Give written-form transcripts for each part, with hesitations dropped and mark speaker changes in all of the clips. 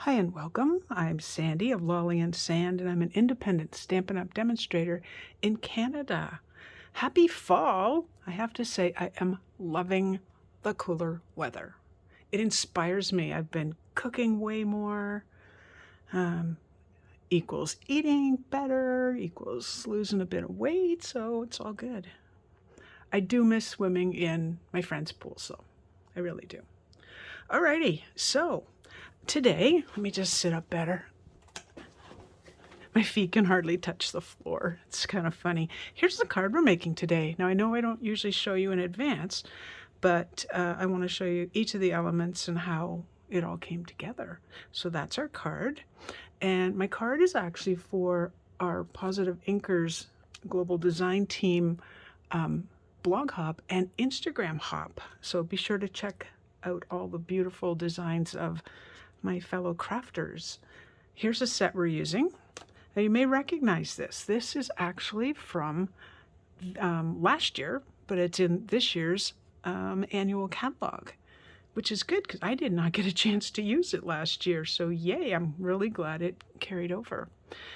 Speaker 1: Hi and welcome. I'm Sandy of Lolly and Sand, and I'm an independent Stampin' Up! Demonstrator in Canada. Happy fall! I have to say, I am loving the cooler weather. It inspires me. I've been cooking way more, equals eating better, equals losing a bit of weight, so it's all good. I do miss swimming in my friend's pool, so I really do. Alrighty, so today, let me just sit up better. My feet can hardly touch the floor. It's kind of funny. Here's the card we're making today. Now, I know I don't usually show you in advance, but I want to show you each of the elements and how it all came together. So that's our card. And my card is actually for our Positive Inkers Global Design Team blog hop and Instagram hop. So be sure to check out all the beautiful designs of my fellow crafters. Here's a set we're using. Now you may recognize this. This is actually from last year, but it's in this year's annual catalog, which is good because I did not get a chance to use it last year. So yay, I'm really glad it carried over.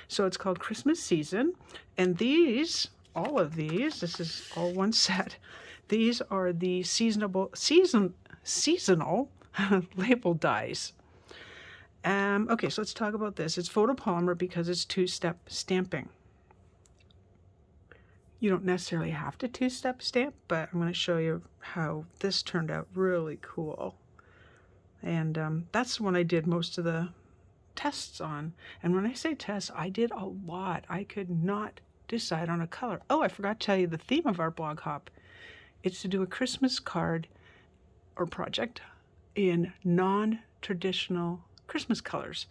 Speaker 1: So it's called Christmas Season, and these, all of these, this is all one set. These are the seasonal label dies. Okay, so let's talk about this. It's photopolymer because it's two-step stamping. You don't necessarily have to two-step stamp, but I'm going to show you how this turned out really cool. And that's the one I did most of the tests on. And when I say tests, I did a lot. I could not decide on a color. Oh, I forgot to tell you the theme of our blog hop. It's to do a Christmas card or project in non-traditional Christmas colors,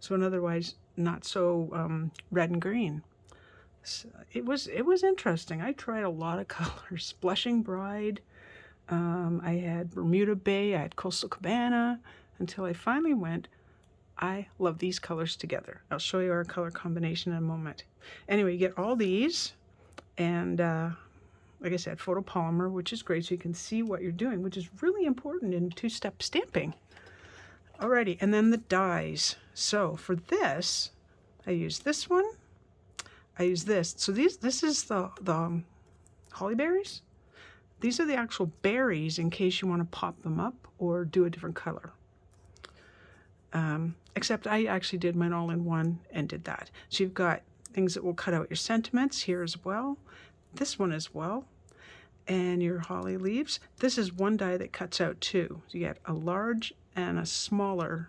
Speaker 1: so in otherwise not so red and green. So it was interesting. I tried a lot of colors. Blushing Bride, I had Bermuda Bay, I had Coastal Cabana, until I finally went, I love these colors together. I'll show you our color combination in a moment. Anyway, you get all these, and like I said, photopolymer, which is great so you can see what you're doing, which is really important in two-step stamping. Alrighty, and then the dies. So for this, I use this one. I use this. So this is the holly berries. These are the actual berries in case you want to pop them up or do a different color. Except I actually did mine all in one and did that. So you've got things that will cut out your sentiments here as well. This one as well. And your holly leaves. This is one die that cuts out two. So you get a large and a smaller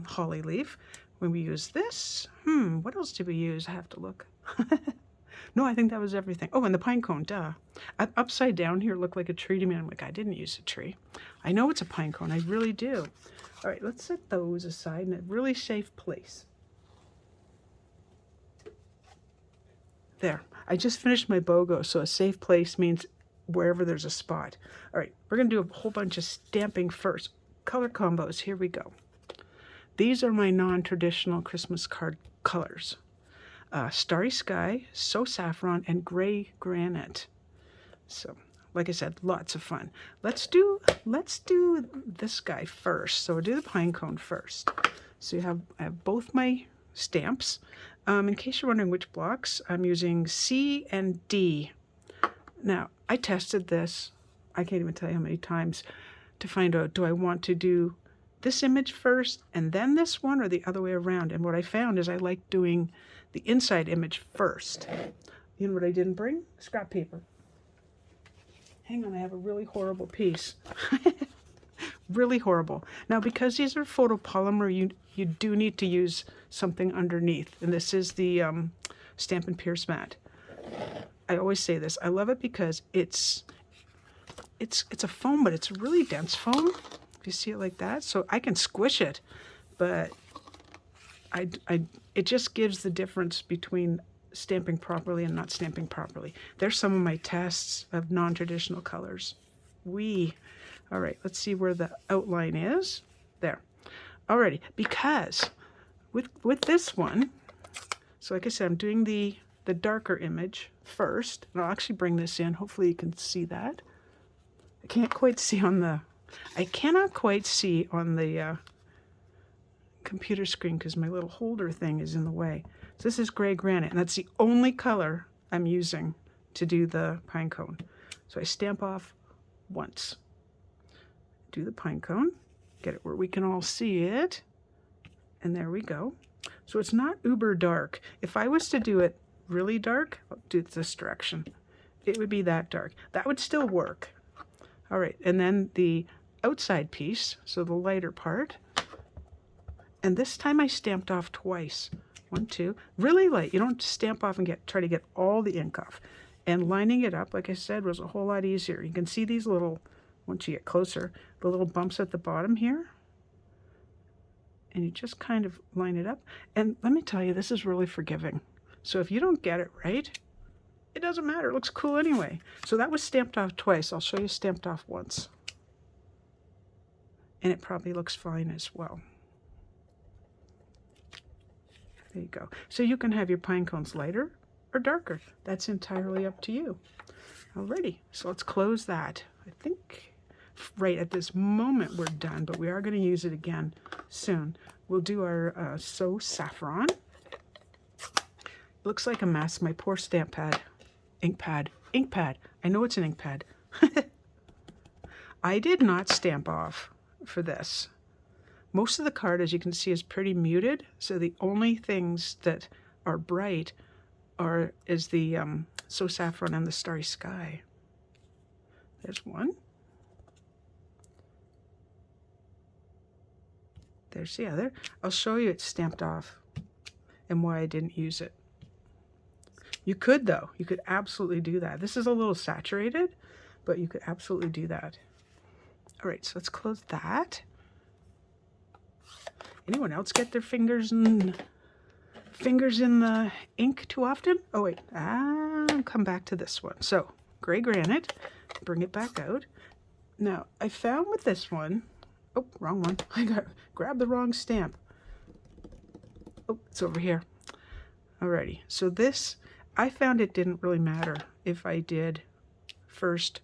Speaker 1: holly leaf. When we use this, what else did we use? I have to look. No, I think that was everything. Oh, and the pine cone, duh. Upside down here looked like a tree to me. I'm like, I didn't use a tree. I know it's a pine cone, I really do. All right, let's set those aside in a really safe place. There, I just finished my BOGO, so a safe place means wherever there's a spot. All right, we're gonna do a whole bunch of stamping first. Color combos, here we go. These are my non-traditional Christmas card colors. Starry Sky, So Saffron, and Gray Granite. So, like I said, lots of fun. Let's do this guy first. So we'll do the pine cone first. So I have both my stamps. In case you're wondering which blocks, I'm using C and D. Now, I tested this, I can't even tell you how many times, to find out, do I want to do this image first and then this one, or the other way around? And what I found is I like doing the inside image first. You know what I didn't bring? Scrap paper. Hang on, I have a really horrible piece. Really horrible. Now, because these are photopolymer, you do need to use something underneath. And this is the Stampin' Pierce mat. I always say this. I love it because it's a foam, but it's a really dense foam. If you see it like that, so I can squish it, but it just gives the difference between stamping properly and not stamping properly. There's some of my tests of non-traditional colors. All right, let's see where the outline is. There. Alrighty, because with this one, so like I said, I'm doing the darker image first, and I'll actually bring this in. Hopefully you can see that. I cannot quite see on the computer screen because my little holder thing is in the way. So this is gray granite, and that's the only color I'm using to do the pine cone. So I stamp off once. Do the pine cone, get it where we can all see it, and there we go. So it's not uber dark. If I was to do it really dark, I'll do it this direction. It would be that dark. That would still work. All right, and then the outside piece, so the lighter part. And this time I stamped off twice. 1, 2, really light. You don't stamp off and try to get all the ink off. And lining it up, like I said, was a whole lot easier. You can see these little, once you get closer, the little bumps at the bottom here. And you just kind of line it up. And let me tell you, this is really forgiving. So if you don't get it right, it doesn't matter. It looks cool anyway. So that was stamped off twice. I'll show you stamped off once. And it probably looks fine as well. There you go. So you can have your pine cones lighter or darker. That's entirely up to you. Alrighty, so let's close that. I think right at this moment we're done, but we are going to use it again soon. We'll do our So Saffron. It looks like a mess. My poor stamp pad. Ink pad. I know it's an ink pad. I did not stamp off for this. Most of the card, as you can see, is pretty muted, so the only things that are bright is the So Saffron and the Starry Sky. There's one. There's the other. I'll show you it's stamped off and why I didn't use it. You could, though. You could absolutely do that. This is a little saturated, but you could absolutely do that. All right, so let's close that. Anyone else get their fingers in the ink too often? Oh wait, I'll come back to this one. So gray granite, bring it back out. Now I found with this one, oh, wrong one. I grabbed the wrong stamp. Oh, it's over here. Alrighty, so this, I found it didn't really matter if I did first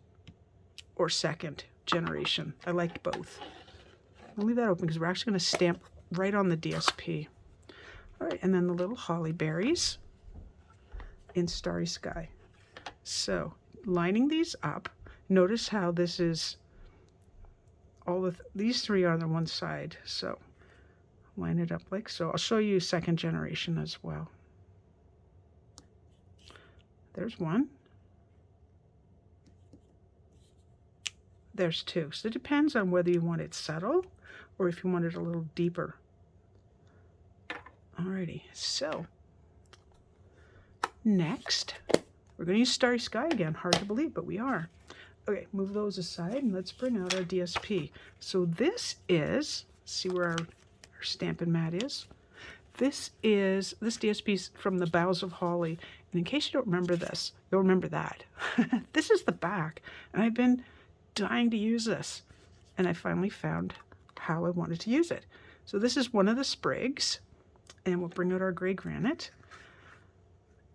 Speaker 1: or second generation. I liked both. I'll leave that open because we're actually going to stamp right on the DSP. All right, and then the little holly berries in Starry Sky. So lining these up, notice how this is all of these three are on the one side. So line it up like so. I'll show you second generation as well. There's one. There's two. So it depends on whether you want it subtle or if you want it a little deeper. Alrighty, so next we're going to use Starry Sky again. Hard to believe, but we are. Okay, move those aside and let's bring out our DSP. So this is, see where our Stampin' mat is? This DSP is from the Boughs of Holly. And in case you don't remember this, you'll remember that. This is the back, and I've been dying to use this. And I finally found how I wanted to use it. So this is one of the sprigs, and we'll bring out our gray granite.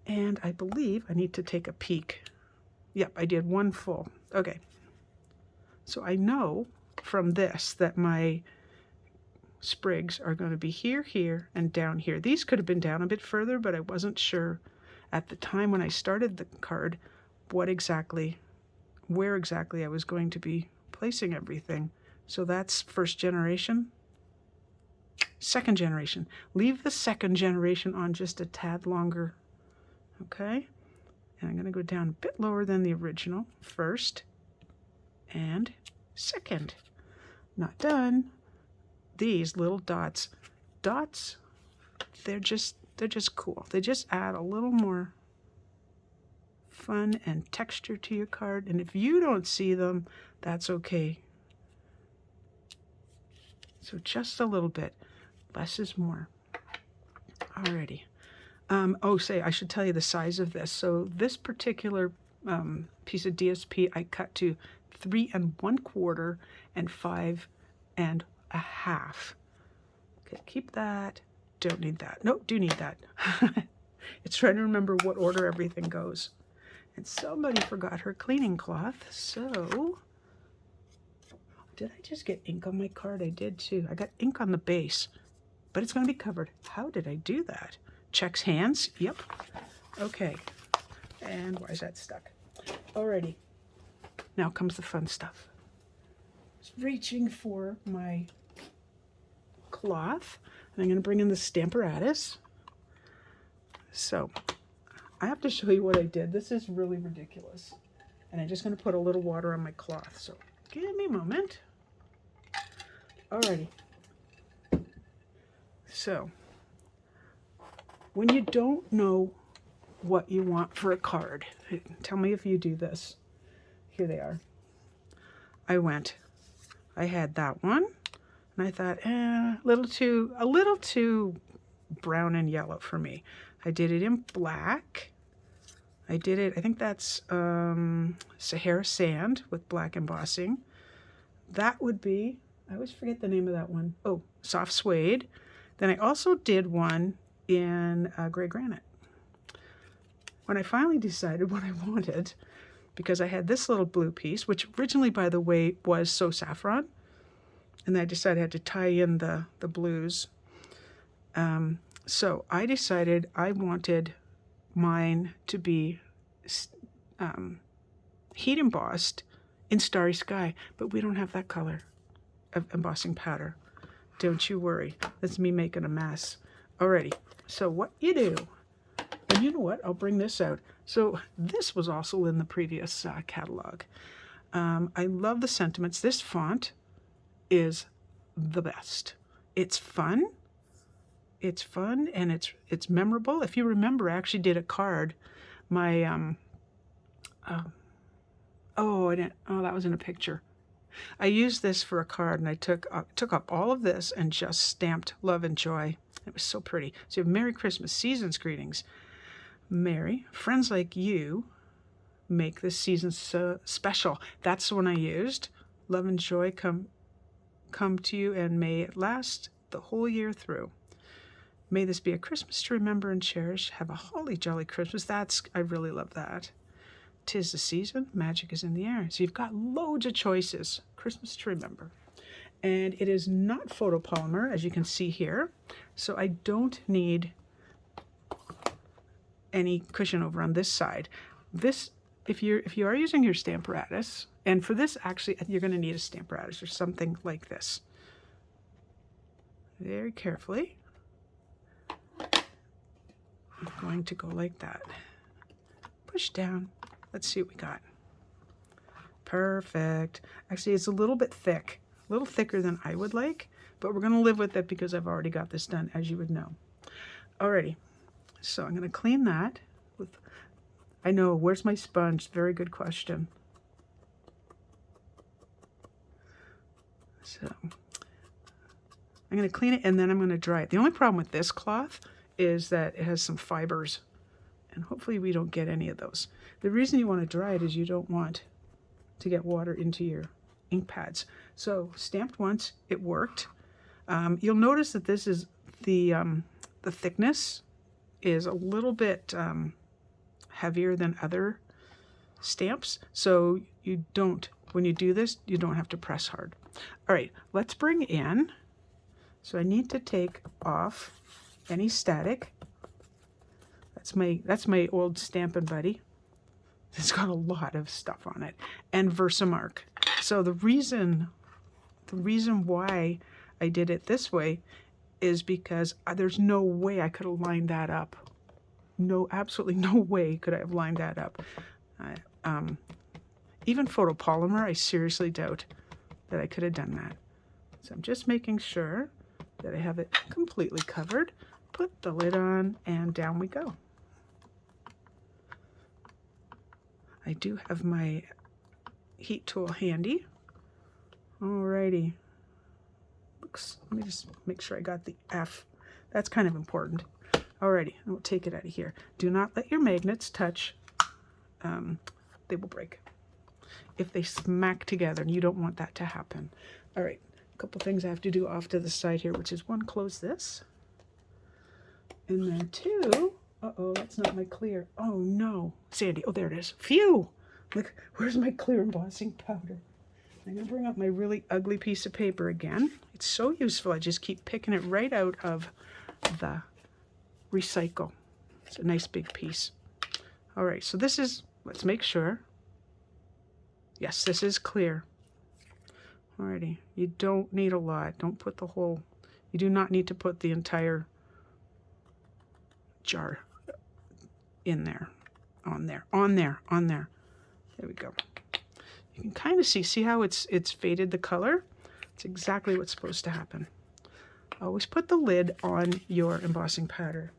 Speaker 1: And I believe I need to take a peek. Yep, I did one full. Okay. So I know from this that my sprigs are going to be here, here, and down here. These could have been down a bit further, but I wasn't sure at the time when I started the card where exactly I was going to be placing everything. So that's first generation. Second generation. Leave the second generation on just a tad longer. Okay? And I'm going to go down a bit lower than the original. First and second. Not done. These little dots, they're just cool. They just add a little more fun and texture to your card. And if you don't see them, that's okay. So just a little bit. Less is more. Alrighty. I should tell you the size of this. So this particular piece of DSP I cut to 3 1/4 and 5 1/2. Okay, keep that. Don't need that. Nope, do need that. It's trying to remember what order everything goes. And somebody forgot her cleaning cloth, so did I just get ink on my card? I did too. I got ink on the base. but it's going to be covered. How did I do that? Checks hands. Yep. Okay. And why is that stuck? Alrighty. Now comes the fun stuff. Just reaching for my cloth. And I'm going to bring in the Stamparatus. So I have to show you what I did. This is really ridiculous. And I'm just going to put a little water on my cloth. So give me a moment. Alrighty. So when you don't know what you want for a card, tell me if you do this. Here they are. I had that one, and I thought, a little too brown and yellow for me. I did it in black. I think that's Sahara Sand with black embossing. That would be, I always forget the name of that one. Oh, Soft Suede. Then I also did one in gray granite. When I finally decided what I wanted, because I had this little blue piece, which originally, by the way, was So Saffron, and then I decided I had to tie in the blues. So I decided I wanted mine to be heat embossed in Starry Sky, but we don't have that color of embossing powder. Don't you worry. That's me making a mess. Alrighty, so what you do, and you know what, I'll bring this out. So this was also in the previous catalog. I love the sentiments. This font is the best. It's fun. It's fun and it's memorable. If you remember, I actually did a card. My that was in a picture. I used this for a card, and I took up all of this and just stamped love and joy. It was so pretty. So you have Merry Christmas, Season's Greetings. Mary, friends like you make this season so special. That's the one I used. Love and joy come to you, and may it last the whole year through. May this be a Christmas to remember and cherish. Have a holly jolly Christmas. I really love that. 'Tis the season, magic is in the air. So you've got loads of choices. Christmas to remember. And it is not photopolymer, as you can see here. So I don't need any cushion over on this side. This, if you are using your Stamparatus, and for this actually you're going to need a Stamparatus or something like this. Very carefully. I'm going to go like that. Push down. Let's see what we got. Perfect. Actually, it's a little bit thick, a little thicker than I would like, but we're going to live with it because I've already got this done, as you would know. Alrighty, so I'm going to clean that with, I know, where's my sponge? Very good question. So I'm going to clean it and then I'm going to dry it. The only problem with this cloth is that it has some fibers, and hopefully we don't get any of those. The reason you want to dry it is you don't want to get water into your ink pads. So stamped once, it worked. You'll notice that this is the thickness is a little bit heavier than other stamps. So you don't, when you do this, you don't have to press hard. All right, let's bring in, so I need to take off any static. That's my old Stampin' Buddy. It's got a lot of stuff on it. And Versamark. So the reason why I did it this way is because there's no way I could have lined that up. No, absolutely no way could I have lined that up. Even photopolymer, I seriously doubt that I could have done that. So I'm just making sure that I have it completely covered. Put the lid on and down we go. I do have my heat tool handy. Alrighty. Let me just make sure I got the F. That's kind of important. Alrighty, and we'll take it out of here. Do not let your magnets touch. They will break if they smack together, and you don't want that to happen. Alright, a couple things I have to do off to the side here, which is one, close this. And then two, uh-oh, that's not my clear. Oh no, Sandy, oh there it is. Phew! Look, where's my clear embossing powder? I'm gonna bring up my really ugly piece of paper again. It's so useful. I just keep picking it right out of the recycle. It's a nice big piece. All right, so this is, let's make sure. Yes, this is clear. Alrighty, you don't need a lot. Don't put the whole, you do not need to put the entire jar in there, on there, on there, on there. There we go. You can kind of see how it's faded the color? It's exactly what's supposed to happen. Always put the lid on your embossing powder.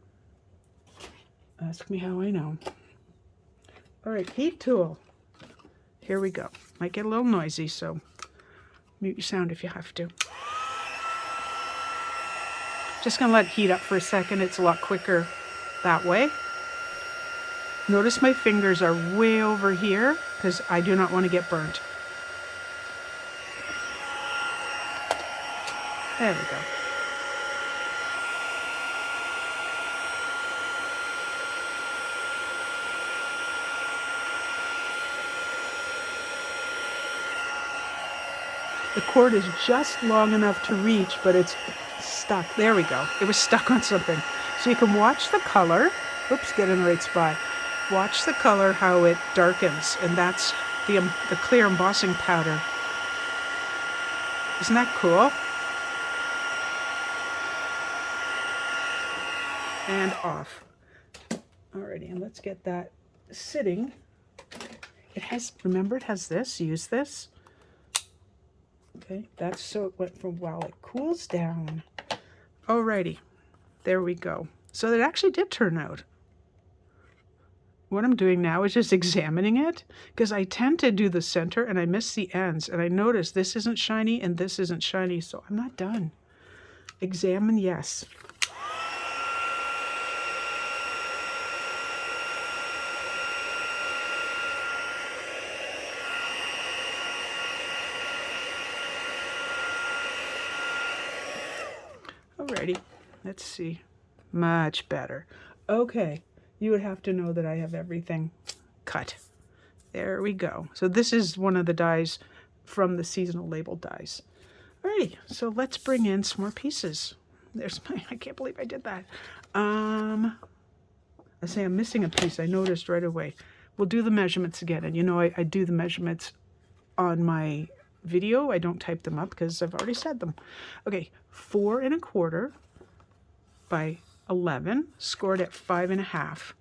Speaker 1: Ask me how I know. All right, heat tool. Here we go. Might get a little noisy, so mute your sound if you have to. Just gonna let it heat up for a second. It's a lot quicker that way. Notice my fingers are way over here because I do not want to get burnt. There we go. The cord is just long enough to reach, but it's stuck. There we go. It was stuck on something. So you can watch the color. Oops, get in the right spot. Watch the color, how it darkens, and that's the clear embossing powder. Isn't that cool? And off. Alrighty, and let's get that sitting. It has, remember it has this, use this. Okay, that's so it went from while it cools down. Alrighty, there we go. So it actually did turn out. What I'm doing now is just examining it because I tend to do the center and I miss the ends, and I notice this isn't shiny and this isn't shiny, so I'm not done. Examine, yes. Alrighty, let's see. Much better. Okay, you would have to know that I have everything cut. There we go. So this is one of the dies from the seasonal label dies. Alrighty, so let's bring in some more pieces. There's my, I can't believe I did that. I say I'm missing a piece. I noticed right away. We'll do the measurements again. And you know, I do the measurements on my video. I don't type them up because I've already said them. Okay, 4 1/4 by 11, scored at 5 1/2.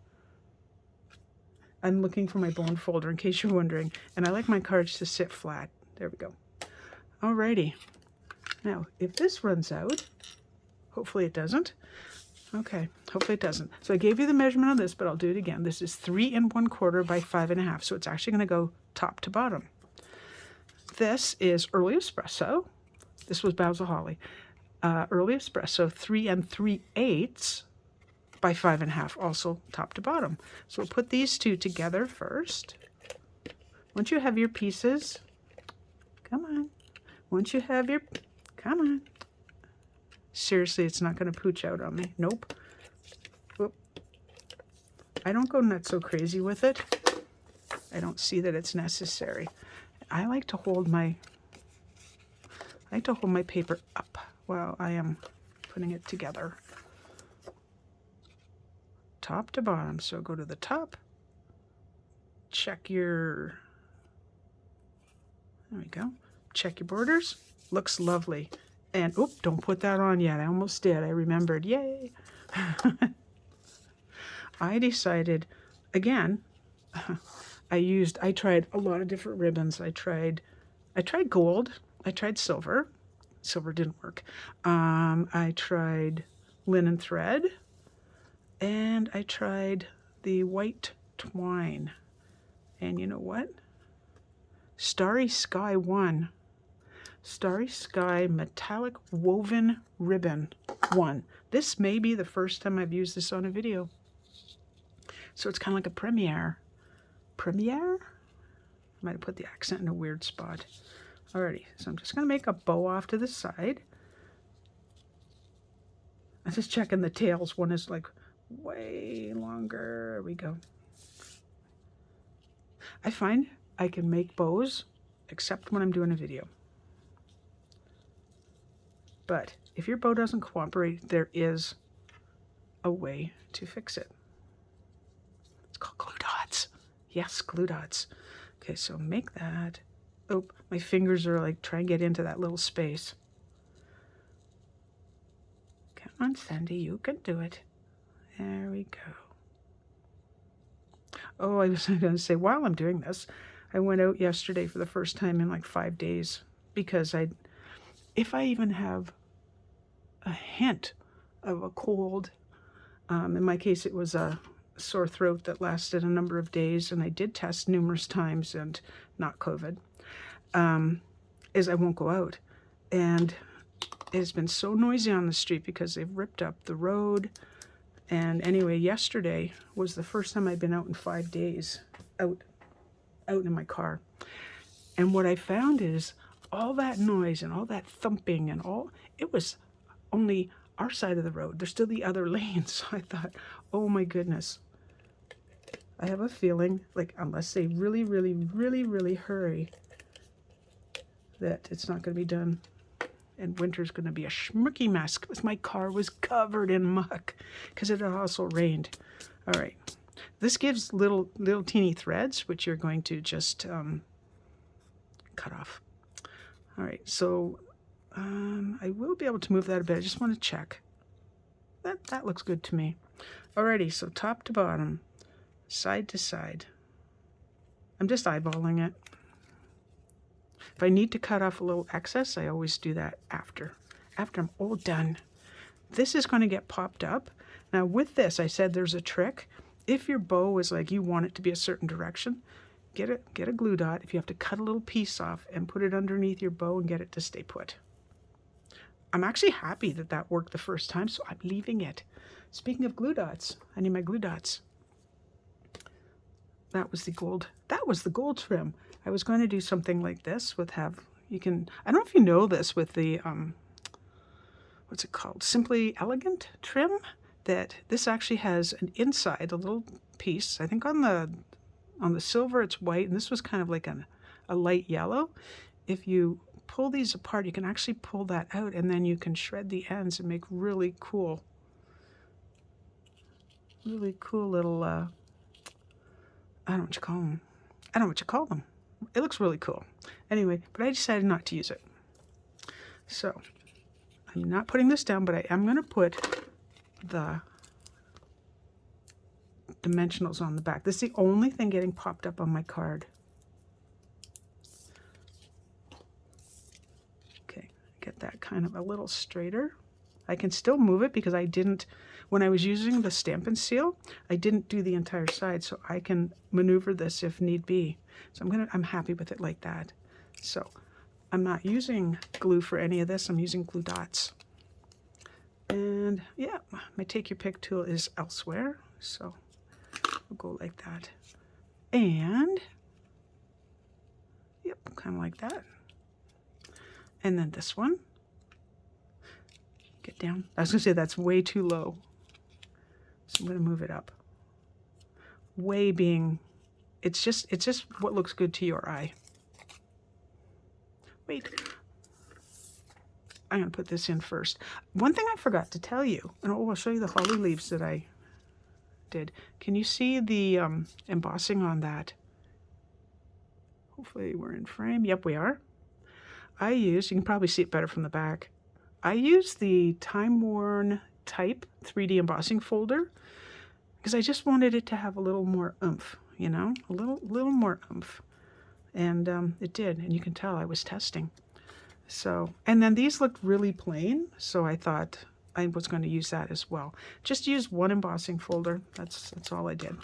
Speaker 1: I'm looking for my bone folder in case you're wondering, and I like my cards to sit flat. There we go. Alrighty. Now, if this runs out, hopefully it doesn't. Okay, hopefully it doesn't. So I gave you the measurement on this, but I'll do it again. This is 3 1/4 by 5 1/2, so it's actually going to go top to bottom. This is early espresso. This was Boughs of Holly. Early espresso, 3 3/8 by 5 1/2, also top to bottom. So we'll put these two together first. Once you have your pieces, come on. Once you have your, come on. Seriously, it's not going to pooch out on me. Nope. Whoop. I don't go nuts so crazy with it. I don't see that it's necessary. I like to hold my paper up while I am putting it together. Top to bottom. So go to the top. Check your, there we go. Check your borders. Looks lovely. And, oop, don't put that on yet. I almost did. I remembered. Yay. I decided, again, I tried a lot of different ribbons. I tried gold. I tried silver. Silver didn't work. I tried linen thread. And I tried the white twine. And you know what? Starry Sky won. Starry Sky Metallic Woven Ribbon won. This may be the first time I've used this on a video. So it's kind of like a premiere. Premiere? I might have put the accent in a weird spot. Alrighty, so I'm just going to make a bow off to the side. I'm just checking the tails. One is like way longer. There we go. I find I can make bows except when I'm doing a video. But if your bow doesn't cooperate, there is a way to fix it. It's called glue dots. Yes, glue dots. Okay, so make that. Oh, my fingers are like trying to get into that little space. Come on, Sandy, you can do it. There we go. Oh, I was going to say, while I'm doing this, I went out yesterday for the first time in like 5 days because if I even have a hint of a cold, in my case it was a sore throat that lasted a number of days, and I did test numerous times and not COVID, is I won't go out. And it's been so noisy on the street because they've ripped up the road. And anyway, yesterday was the first time I'd been out in 5 days, out in my car. And what I found is all that noise and all that thumping and it was only our side of the road. There's still the other lanes. So I thought, oh my goodness. I have a feeling, like, unless they really, really, really, really hurry, that it's not going to be done. And winter's going to be a schmucky mess because my car was covered in muck because it had also rained. All right. This gives little teeny threads, which you're going to just cut off. All right. So I will be able to move that a bit. I just want to check. That looks good to me. Alrighty. So top to bottom, side to side. I'm just eyeballing it. If I need to cut off a little excess, I always do that after I'm all done. This is going to get popped up. Now with this, I said there's a trick. If your bow is like you want it to be a certain direction, get a glue dot. If you have to cut a little piece off and put it underneath your bow and get it to stay put. I'm actually happy that worked the first time, so I'm leaving it. Speaking of glue dots, I need my glue dots. That was the gold trim. I was going to do something like this with I don't know if you know this with the, what's it called? Simply Elegant trim, that this actually has an inside, a little piece. I think on the silver it's white, and this was kind of like a light yellow. If you pull these apart, you can actually pull that out, and then you can shred the ends and make really cool little, I don't know what you call them. It looks really cool. Anyway, but I decided not to use it. So I'm not putting this down, but I am going to put the dimensionals on the back. This is the only thing getting popped up on my card. Okay, get that kind of a little straighter. I can still move it because when I was using the Stampin' Seal, I didn't do the entire side, so I can maneuver this if need be. So I'm happy with it like that. So I'm not using glue for any of this. I'm using glue dots. And yeah, my take your pick tool is elsewhere. So we'll go like that. And yep, kind of like that. And then this one. Get down. I was going to say that's way too low. So I'm going to move it up. Way being, it's just what looks good to your eye. Wait. I'm going to put this in first. One thing I forgot to tell you, and I'll show you the holly leaves that I did. Can you see the embossing on that? Hopefully we're in frame. Yep, we are. You can probably see it better from the back. I use the Time Worn Type 3D embossing folder because I just wanted it to have a little more oomph, you know, a little more oomph. And it did, and you can tell I was testing. So, and then these looked really plain, so I thought I was going to use that as well. Just use one embossing folder. That's all I did.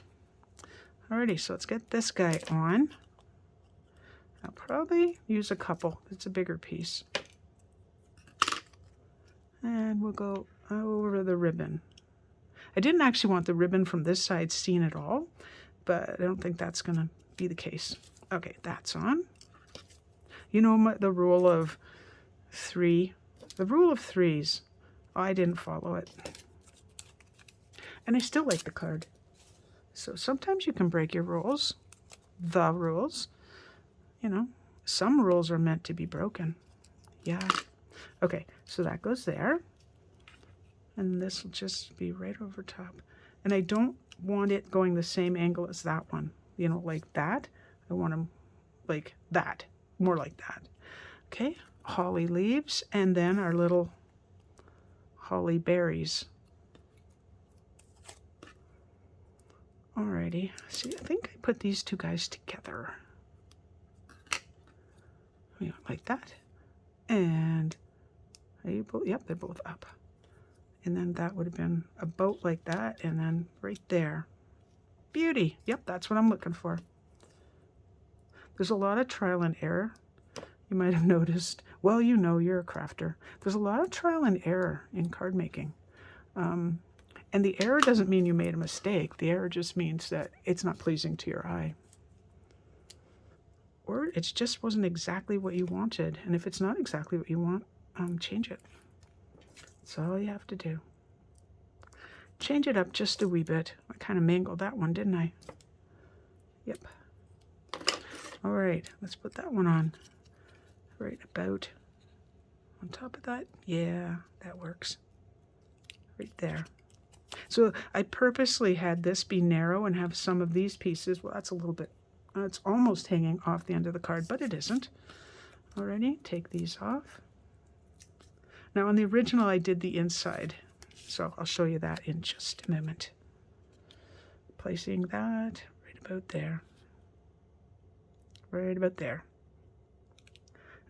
Speaker 1: Alrighty, so let's get this guy on. I'll probably use a couple. It's a bigger piece. And we'll go over the ribbon. I didn't actually want the ribbon from this side seen at all, but I don't think that's going to be the case. Okay, that's on. You know the rule of 3? The rule of 3s. Oh, I didn't follow it. And I still like the card. So sometimes you can break your rules. The rules. You know, some rules are meant to be broken. Yeah. Okay, So that goes there. And this will just be right over top. And I don't want it going the same angle as that one, you know, like that. I want them like that, more like that. Okay, holly leaves, and then our little holly berries. Alrighty, see, I think I put these two guys together. Yeah, like that. And yep, they're both up. And then that would have been a boat like that, and then right there. Beauty. Yep, that's what I'm looking for. There's a lot of trial and error. You might have noticed. Well, you know, you're a crafter. There's a lot of trial and error in card making. And the error doesn't mean you made a mistake. The error just means that it's not pleasing to your eye. Or it just wasn't exactly what you wanted. And if it's not exactly what you want, change it. That's all you have to do. Change it up just a wee bit. I kind of mangled that one, didn't I? Yep. All right, let's put that one on. Right about on top of that. Yeah, that works. Right there. So I purposely had this be narrow and have some of these pieces. Well, that's a little bit, it's almost hanging off the end of the card, but it isn't. Alrighty, take these off. Now on the original, I did the inside. So I'll show you that in just a moment. Placing that right about there. Right about there.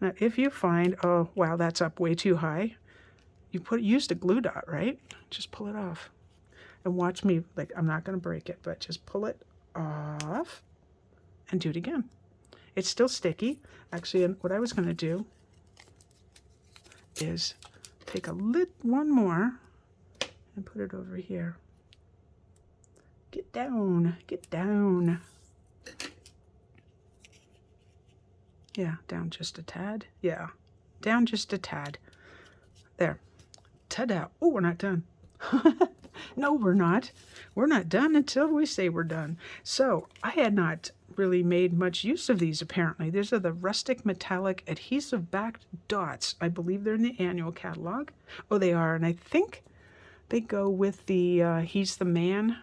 Speaker 1: Now if you find, oh wow, that's up way too high, you used a glue dot, right? Just pull it off. And watch me, like, I'm not going to break it, but just pull it off and do it again. It's still sticky. Actually, and what I was going to do is take one more and put it over here. Get down, get down. Yeah, down just a tad. Yeah, down just a tad. There. Ta-da. Oh, we're not done. No, we're not. We're not done until we say we're done. So I had not really made much use of these, apparently. These are the rustic metallic adhesive backed dots. I believe they're in the annual catalog. Oh, they are. And I think they go with the He's the Man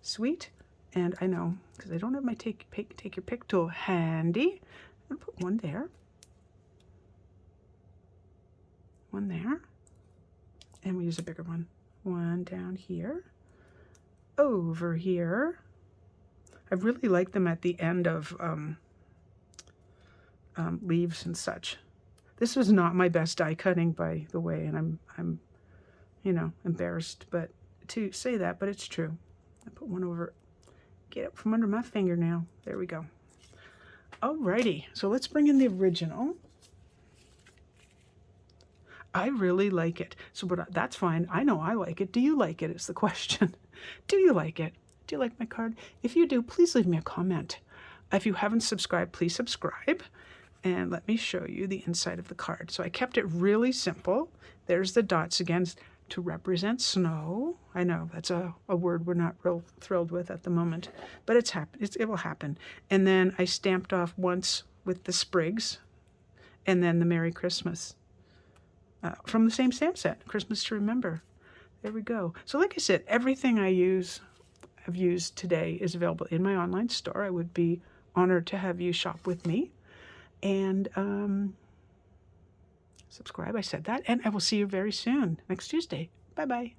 Speaker 1: suite. And I know, because I don't have my take your pick tool handy. I'm going to put one there. One there. And we use a bigger one. One down here. Over here. I really like them at the end of leaves and such. This was not my best die cutting, by the way, and I'm you know, embarrassed to say that, but it's true. I put one over, get it from under my fingernail. There we go. Alrighty, so let's bring in the original. I really like it. So, but that's fine. I know I like it. Do you like it is the question. Do you like it? Do you like my card? If you do, please leave me a comment. If you haven't subscribed, please subscribe. And let me show you the inside of the card. So I kept it really simple. There's the dots again to represent snow. I know that's a word we're not real thrilled with at the moment, but it will happen. And then I stamped off once with the sprigs and then the Merry Christmas. From the same stamp set, Christmas to Remember. There we go. So like I said, everything I've used today is available in my online store. I would be honored to have you shop with me. And subscribe, I said that. And I will see you very soon, next Tuesday. Bye-bye.